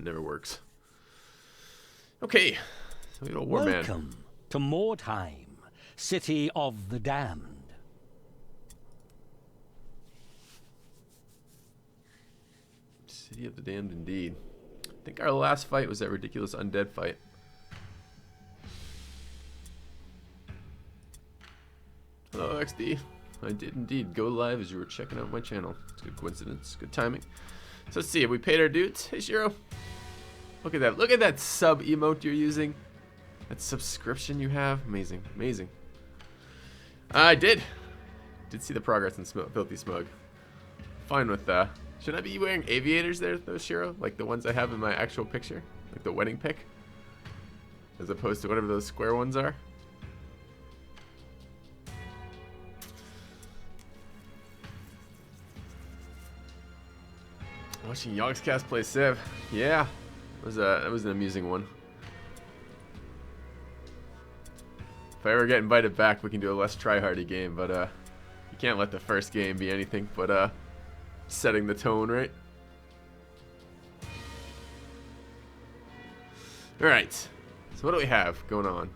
never works. Okay. So we got a warband. Welcome to Mordheim, city of the damned. City of the damned, indeed. I think our last fight was that ridiculous undead fight. Hello, XD. I did indeed go live as you were checking out my channel. It's a good coincidence. Good timing. So let's see. Have we paid our dues? Hey, Shiro. Look at that. Look at that sub emote you're using. That subscription you have. Amazing. Amazing. I did see the progress in Filthy Smug. Fine with that. Should I be wearing aviators there, though, Shiro? Like the ones I have in my actual picture? Like the wedding pic? As opposed to whatever those square ones are? Watching Yogscast play Civ. Yeah. That was an amusing one. If I ever get invited back, we can do a less tryhardy game, but you can't let the first game be anything but setting the tone, right? Alright. So what do we have going on?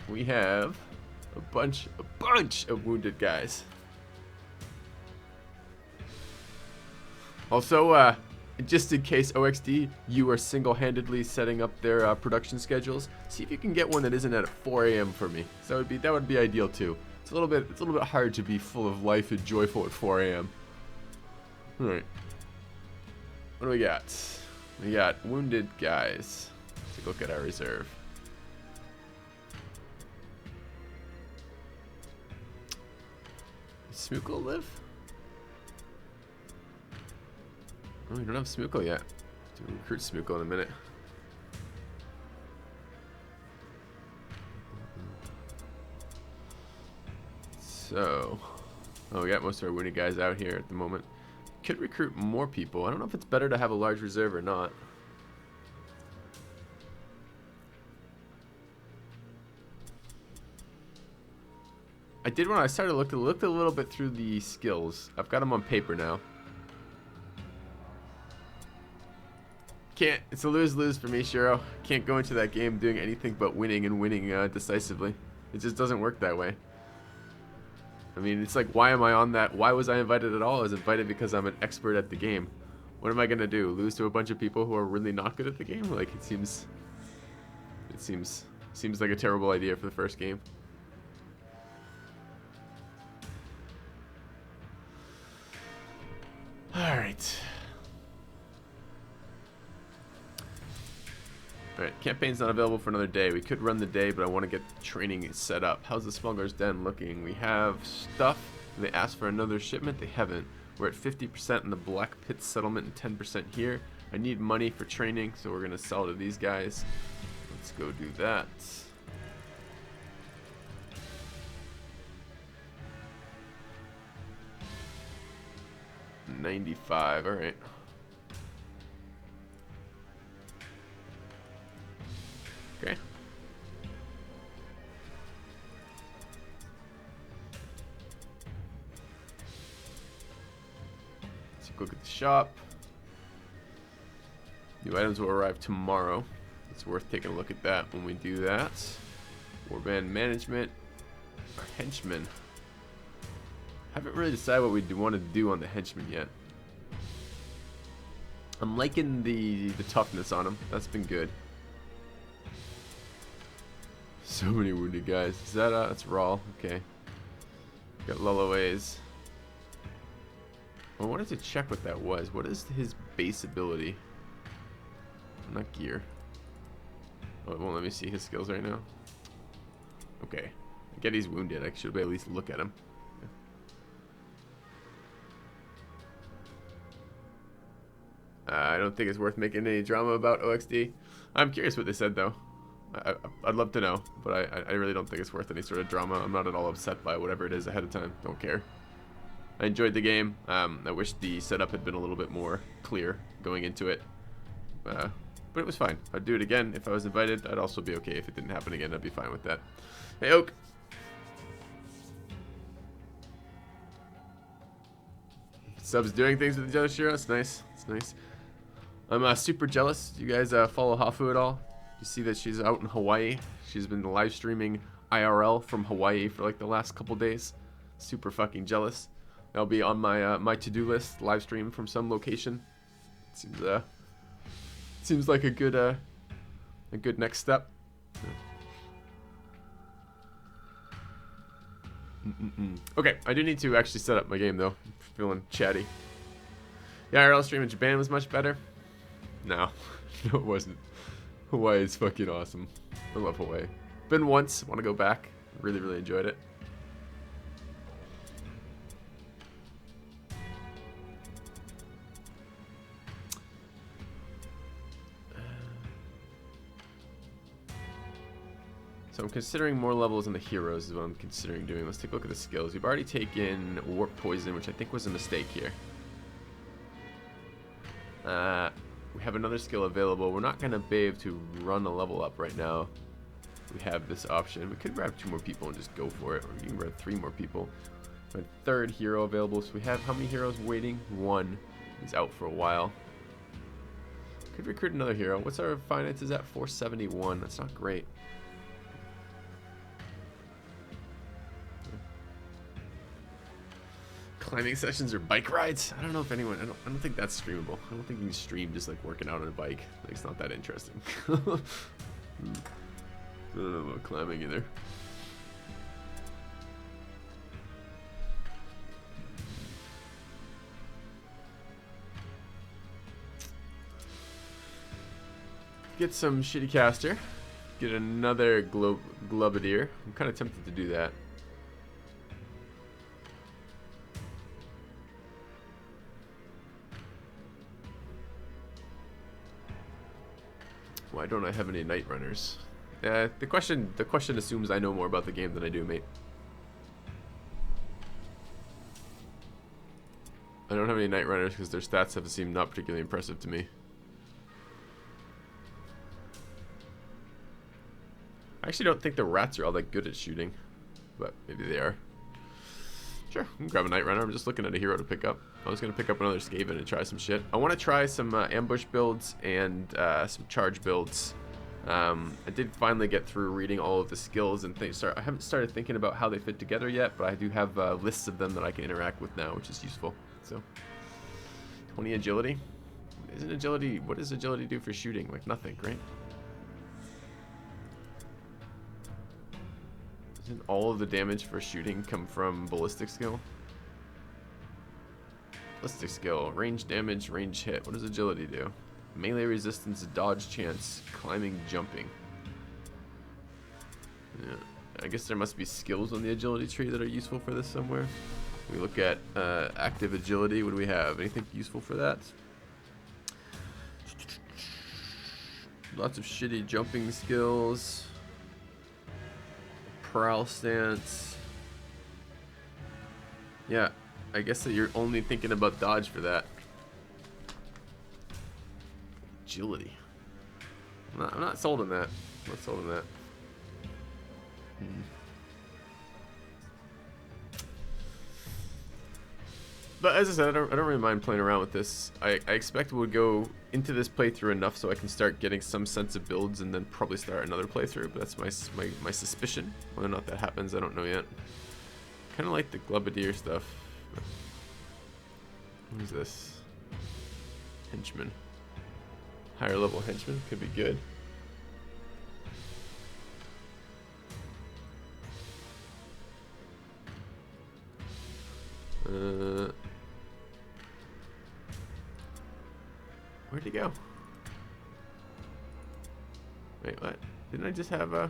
We have a bunch of wounded guys. Also, just in case OXD, you are single-handedly setting up their production schedules, see if you can get one that isn't at 4 a.m. for me. So that would be ideal too. It's a little bit hard to be full of life and joyful at 4 a.m. All right. What do we got? We got wounded guys. Let's take a look at our reserve. Does Smooko live? Oh, we don't have Smooko yet. To recruit Smooko in a minute. So, we got most of our wounded guys out here at the moment. Could recruit more people. I don't know if it's better to have a large reserve or not. I did when I started looked a little bit through the skills. I've got them on paper now. It's a lose-lose for me, Shiro. Can't go into that game doing anything but winning and winning decisively. It just doesn't work that way. I mean, it's like, why am I on that? Why was I invited at all? I was invited because I'm an expert at the game. What am I gonna do? Lose to a bunch of people who are really not good at the game? Like, it seems like a terrible idea for the first game. All right. Alright, campaign's not available for another day. We could run the day, but I want to get training set up. How's the Smuggler's Den looking? We have stuff. They asked for another shipment. They haven't. We're at 50% in the Black Pit settlement and 10% here. I need money for training, so we're going to sell to these guys. Let's go do that. $95, alright. Okay. Let's look at the shop. New items will arrive tomorrow. It's worth taking a look at that when we do that. Warband management. Our henchmen. Haven't really decided what we want to do on the henchmen yet. I'm liking the toughness on them. That's been good. So many wounded guys. Is that that's Rawl? Okay. Got Lullaways. I wanted to check what that was. What is his base ability? Not gear. Oh, it won't let me see his skills right now. Okay. I get he's wounded. I should at least look at him. I don't think it's worth making any drama about OXD. I'm curious what they said though. I'd love to know, but I really don't think it's worth any sort of drama. I'm not at all upset by whatever it is ahead of time. Don't care. I enjoyed the game. I wish the setup had been a little bit more clear going into it. But it was fine. I'd do it again if I was invited. I'd also be okay if it didn't happen again. I'd be fine with that. Hey, Oak. Subs doing things with each other, Shiro. It's nice. It's nice. I'm super jealous. Do you guys follow Hafu at all? You see that she's out in Hawaii. She's been live streaming IRL from Hawaii for like the last couple days. Super fucking jealous. That'll be on my my to-do list. Live stream from some location. Seems like a good next step. Okay, I do need to actually set up my game though. I'm feeling chatty. The IRL stream in Japan was much better. No, no, it wasn't. Hawaii is fucking awesome. I love Hawaii. Been once. Want to go back. Really, really enjoyed it. So I'm considering more levels in the heroes is what I'm considering doing. Let's take a look at the skills. We've already taken Warp Poison, which I think was a mistake here. We have another skill available. We're not going to be able to run a level up right now. We have this option. We could grab 2 more people and just go for it. Or we can grab 3 more people. A third hero available. So we have how many heroes waiting? 1. He's out for a while. Could recruit another hero. What's our finances at? 471. That's not great. Climbing sessions or bike rides? I don't know if anyone. I don't think that's streamable. I don't think you can stream just like working out on a bike. Like, it's not that interesting. I don't know about climbing either. Get some shitty caster. Get another Globadier. I'm kind of tempted to do that. Why don't I have any Night Runners? The question assumes I know more about the game than I do, mate. I don't have any Night Runners because their stats have seemed not particularly impressive to me. I actually don't think the rats are all that good at shooting, but maybe they are. Sure, I can grab a Night Runner. I'm just looking at a hero to pick up. I was going to pick up another Skaven and try some shit. I want to try some ambush builds and some charge builds. I did finally get through reading all of the skills and things. I haven't started thinking about how they fit together yet, but I do have lists of them that I can interact with now, which is useful. So, 20 agility. Isn't agility? What does agility do for shooting? Like nothing, right? Doesn't all of the damage for shooting come from ballistic skill? Ballistic skill, range damage, range hit. What does agility do? Melee resistance, dodge chance, climbing, jumping. Yeah, I guess there must be skills on the agility tree that are useful for this somewhere. We look at active agility. What do we have? Anything useful for that? Lots of shitty jumping skills. Prowl stance. Yeah, I guess that you're only thinking about dodge for that. Agility. I'm not sold on that. I'm not sold on that. But as I said, I don't really mind playing around with this. I expect we'll go into this playthrough enough so I can start getting some sense of builds and then probably start another playthrough. But that's my suspicion. Whether or not that happens, I don't know yet. Kind of like the Globadier stuff. What is this? Henchman. Higher level henchman could be good. Where'd he go? Wait, what? Didn't I just have a...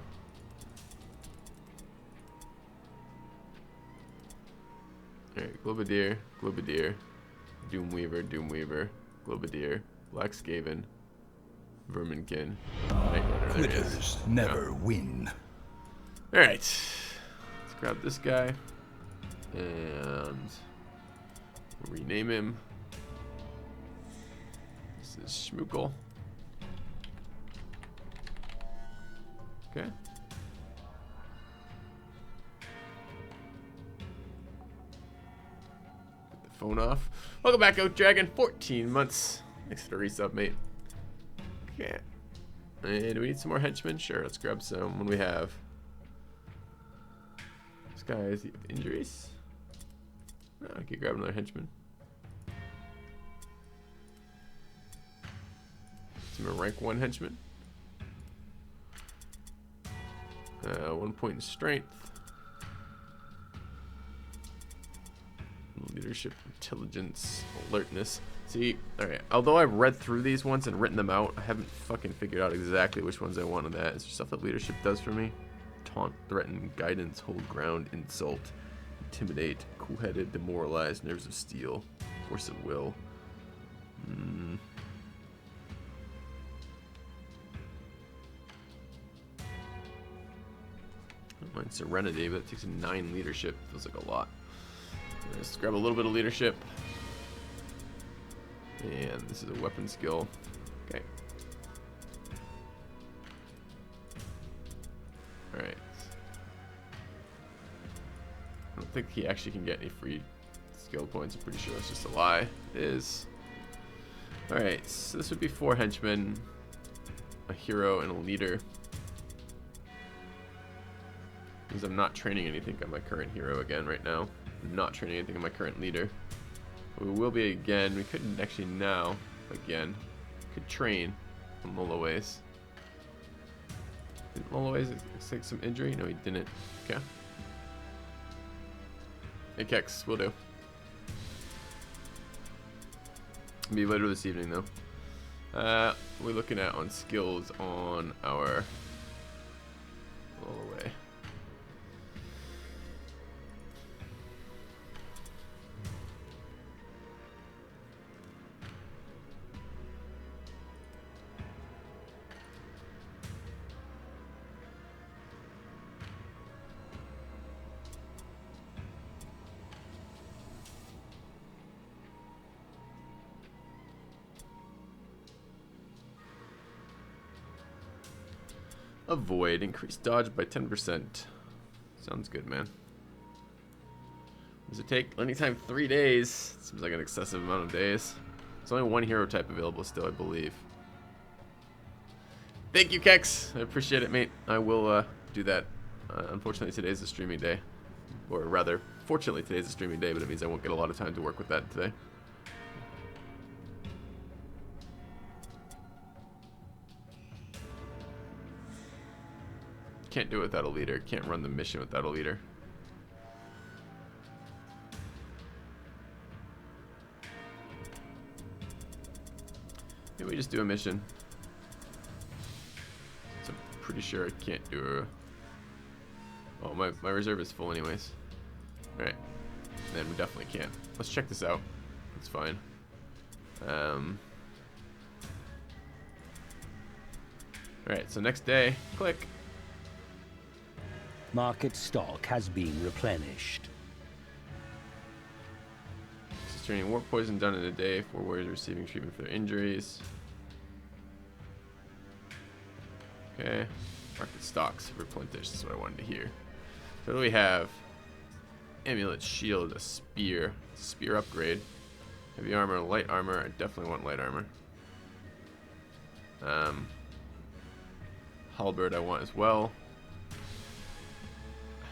Alright, Globadier, Globadier, Doomweaver, Doomweaver, Globadier, Black Skaven, Verminkin, Night Runner. Quitters never win. Alright, let's grab this guy and rename him. This is Schmookle. Okay. Put the phone off. Welcome back, Oak Dragon. 14 months. Thanks for the resub, mate. Okay. And do we need some more henchmen? Sure, let's grab some. What do we have? This guy has injuries. Oh, I could grab another henchman. Some rank 1 henchman. 1 point in strength. Leadership, intelligence, alertness. See, alright, although I've read through these ones and written them out, I haven't fucking figured out exactly which ones I want on that. Is there stuff that leadership does for me? Taunt, threaten, guidance, hold ground, insult, intimidate, cool-headed, demoralize, nerves of steel, force of will. I don't mind serenity, but it takes 9 leadership. Feels like a lot. Let's grab a little bit of leadership. And this is a weapon skill. Okay. Alright. I don't think he actually can get any free skill points. I'm pretty sure that's just a lie. It is. Alright, so this would be 4 henchmen, a hero, and a leader. Because I'm not training anything on my current hero again right now. I'm not training anything on my current leader. We will be again. We couldn't actually now. Again. Could train on Lolaways. Did Lolaways take some injury? No, he didn't. Okay. Hey, Kex. Will do. Be later this evening, though. What are we looking at on skills on our Lolaway? Avoid. Increase dodge by 10%. Sounds good, man. Does it take anytime 3 days? Seems like an excessive amount of days. There's only 1 hero type available still, I believe. Thank you, Kex. I appreciate it, mate. I will do that. Unfortunately, today's a streaming day. Or rather, fortunately, today's a streaming day, but it means I won't get a lot of time to work with that today. Can't do it without a leader. Can't run the mission without a leader. Maybe we just do a mission. So I'm pretty sure I can't do a... Oh, my reserve is full anyways. Alright. Then we definitely can't. Let's check this out. It's fine. Alright, so next day, click. Market stock has been replenished. This is turning warp poison done in a day. 4 warriors receiving treatment for their injuries. Okay. Market stocks replenished. That's what I wanted to hear. So what do we have? Amulet, shield, a spear. Spear upgrade. Heavy armor, light armor. I definitely want light armor. Halberd I want as well.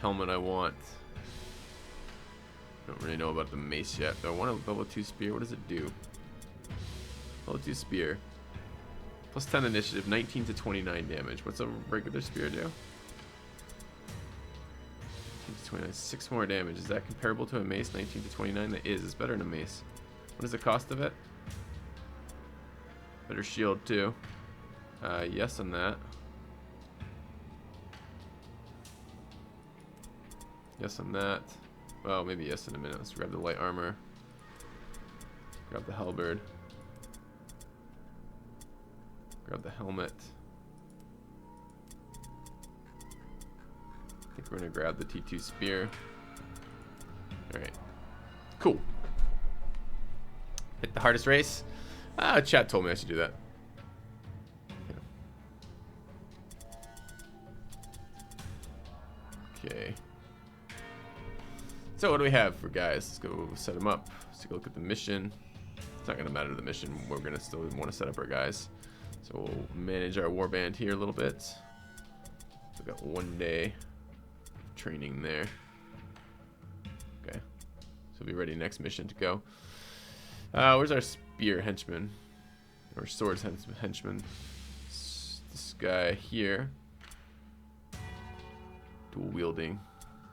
Helmet I want. Don't really know about the mace yet. Do I want a level 2 spear? What does it do? Level 2 spear. Plus 10 initiative, 19 to 29 damage. What's a regular spear do? 19 to 29, 6 more damage. Is that comparable to a mace? 19 to 29? That is. It's better than a mace. What is the cost of it? Better shield too. Yes on that. Yes on that. Well, maybe yes in a minute. Let's grab the light armor. Grab the halberd. Grab the helmet. I think we're gonna grab the T2 spear. Alright. Cool. Hit the hardest race. Chat told me I should do that. Okay. So what do we have for guys? Let's go set them up. Let's take a look at the mission. It's not going to matter the mission. We're going to still want to set up our guys. So we'll manage our warband here a little bit. We've got 1 day of training there. Okay. So we'll be ready next mission to go. Where's our spear henchman? Or swords henchman? This guy here. Dual wielding.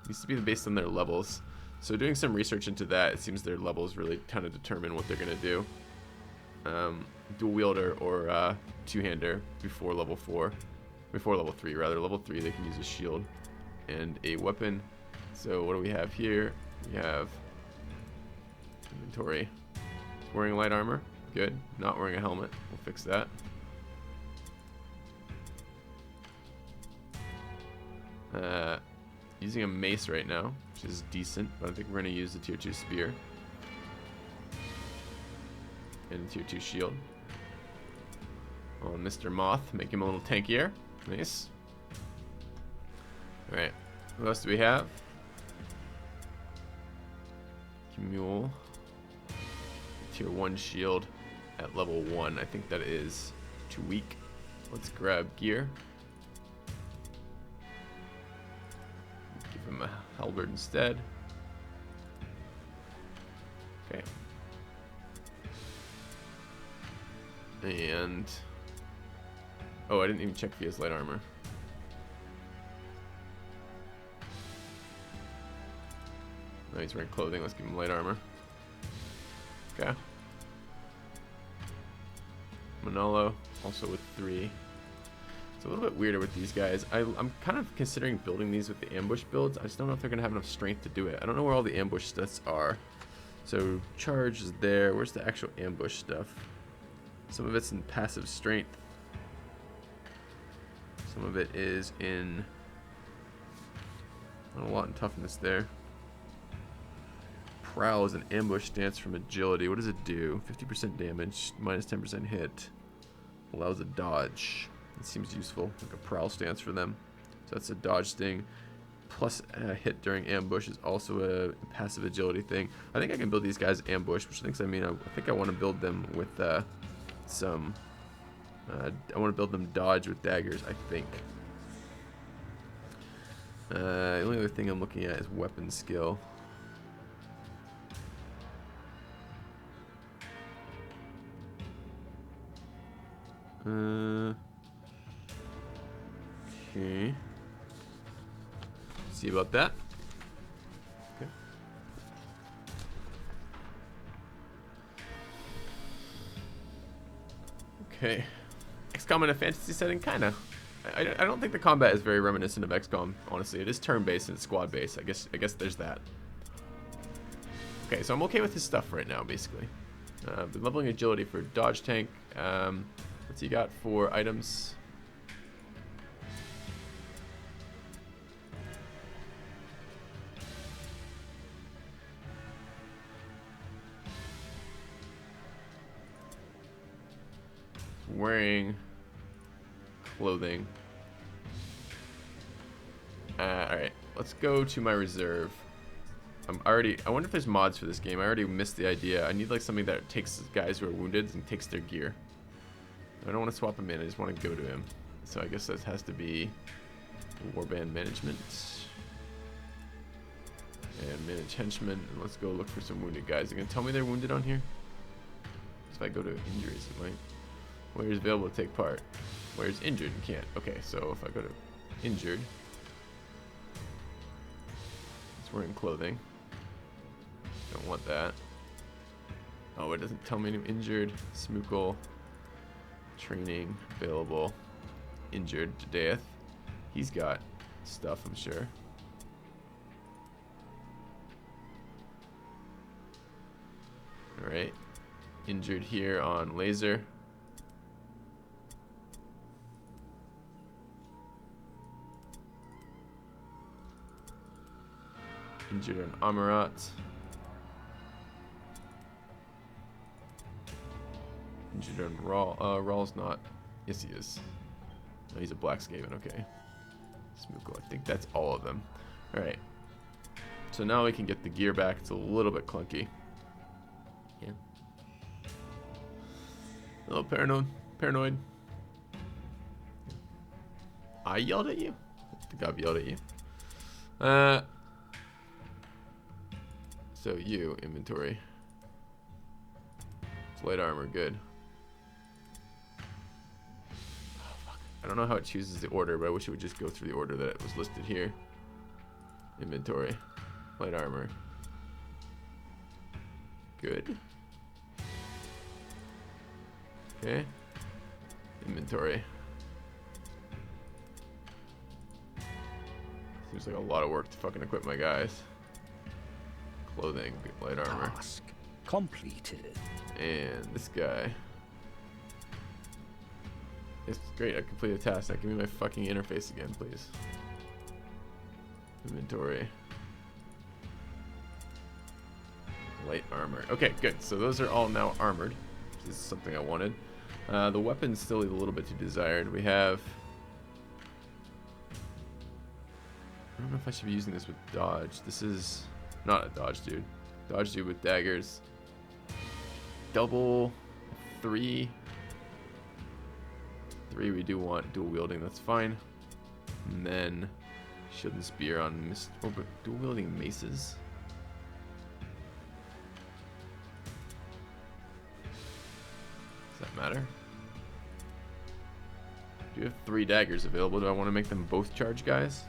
Needs to be based on their levels. So doing some research into that, it seems their levels really kind of determine what they're going to do. Dual wielder or two-hander before level 4. Before level 3, rather. Level 3, they can use a shield and a weapon. So what do we have here? We have inventory. Wearing light armor. Good. Not wearing a helmet. We'll fix that. Using a mace right now, which is decent, but I think we're going to use the tier 2 spear. And tier 2 shield. On Mr. Moth, make him a little tankier. Nice. Alright, what else do we have? Mule. Tier 1 shield at level 1. I think that is too weak. Let's grab gear. Give him a halberd instead. Okay. And oh, I didn't even check if he has light armor. No, he's wearing clothing. Let's give him light armor. Okay. Manolo, also with 3. It's a little bit weirder with these guys. I'm kind of considering building these with the ambush builds. I just don't know if they're going to have enough strength to do it. I don't know where all the ambush stats are. So charge is there. Where's the actual ambush stuff? Some of it's in passive strength. Some of it is in... not a lot in toughness there. Prowl is an ambush stance from agility. What does it do? 50% damage, minus 10% hit. Allows a dodge. It seems useful, like a prowl stance for them. So that's a dodge thing. Plus a hit during ambush is also a passive agility thing. I think I can build these guys ambush, which I think I want to build them with some... I want to build them dodge with daggers, I think. The only other thing I'm looking at is weapon skill. Okay. See about that. Okay. Okay. XCOM in a fantasy setting, kinda. I don't think the combat is very reminiscent of XCOM. Honestly, it is turn-based and squad based. I guess there's that. Okay, so I'm okay with his stuff right now, basically. Been leveling agility for dodge tank. What's he got for items? Wearing clothing. Alright, let's go to my reserve. I wonder if there's mods for this game. I already missed the idea. I need like something that takes guys who are wounded and takes their gear. I don't want to swap him in, I just want to go to him. So I guess that has to be warband management. And manage henchmen. And let's go look for some wounded guys. Are you going to tell me they're wounded on here? If I go to injuries, it might. Where's available to take part? Where's injured? You can't. Okay, so if I go to injured. It's wearing clothing. Don't want that. Oh, it doesn't tell me I'm injured. Smookle. Training available. Injured to death. He's got stuff, I'm sure. Alright. Injured here on laser. Injured on Amarat. Injured on Rawl. Rawl's not. Yes, he is. No, he's a black Skaven. Okay. Smookle. I think that's all of them. Alright. So now we can get the gear back. It's a little bit clunky. A little paranoid. I yelled at you? I think I've yelled at you. So you, inventory. It's light armor, good. Oh, fuck. I don't know how it chooses the order, but I wish it would just go through the order that it was listed here. Inventory. Light armor. Good. Okay. Inventory. Seems like a lot of work to fucking equip my guys. Clothing, light armor. Task completed. And this guy. It's great, I completed a task. Now give me my fucking interface again, please. Inventory. Light armor. Okay, good. So those are all now armored. This is something I wanted. The weapon's still a little bit too desired. We have... I don't know if I should be using this with dodge. This is not a dodge dude. Dodge dude with daggers. Double 3. 3 we do want dual wielding, that's fine. And then shield and spear on but dual wielding maces. Does that matter? Do you have 3 daggers available? Do I want to make them both charge guys?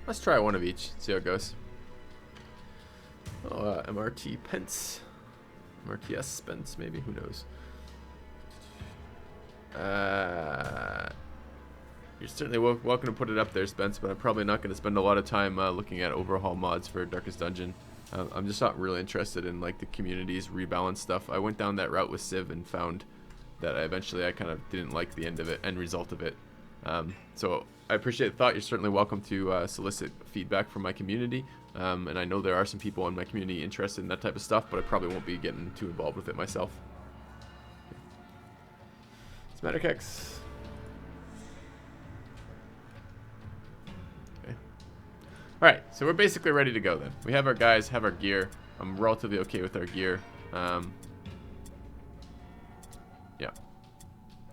Let's try one of each, see how it goes. Oh, MRT pence. MRTS pence, maybe, who knows. You're certainly welcome to put it up there, Spence, but I'm probably not going to spend a lot of time looking at overhaul mods for Darkest Dungeon. I'm just not really interested in like the community's rebalance stuff. I went down that route with Civ and found that I kind of didn't like the end result of it. So I appreciate the thought. You're certainly welcome to solicit feedback from my community. And I know there are some people in my community interested in that type of stuff, but I probably won't be getting too involved with it myself. It's Matterkex. Okay. Alright, so we're basically ready to go then. We have our guys, have our gear. I'm relatively okay with our gear. Yeah.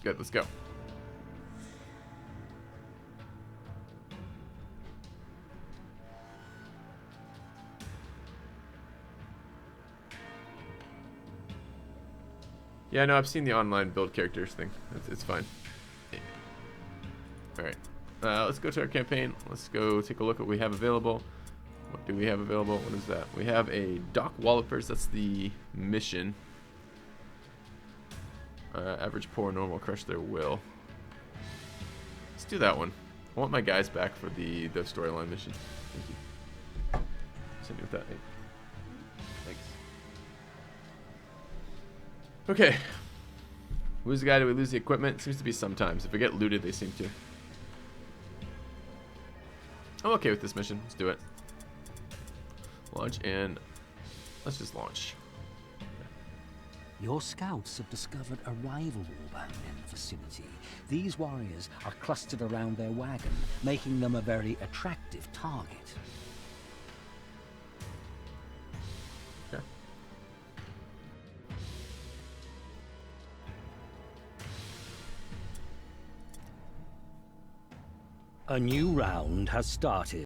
Good, let's go. Yeah, no, I've seen the online build characters thing. It's fine. Yeah. Alright. Let's go to our campaign. Let's go take a look at what we have available. What do we have available? What is that? We have a Dock Wallopers. That's the mission. Average poor, normal, crush their will. Let's do that one. I want my guys back for the storyline mission. Thank you. Send you with that. Hey. Thanks. Okay. Lose the guy, do we lose the equipment? Seems to be sometimes. If we get looted, they seem to. I'm okay with this mission. Let's do it. Launch and let's just launch. Your scouts have discovered a rival warband in the vicinity. These warriors are clustered around their wagon, making them a very attractive target. Okay. A new round has started.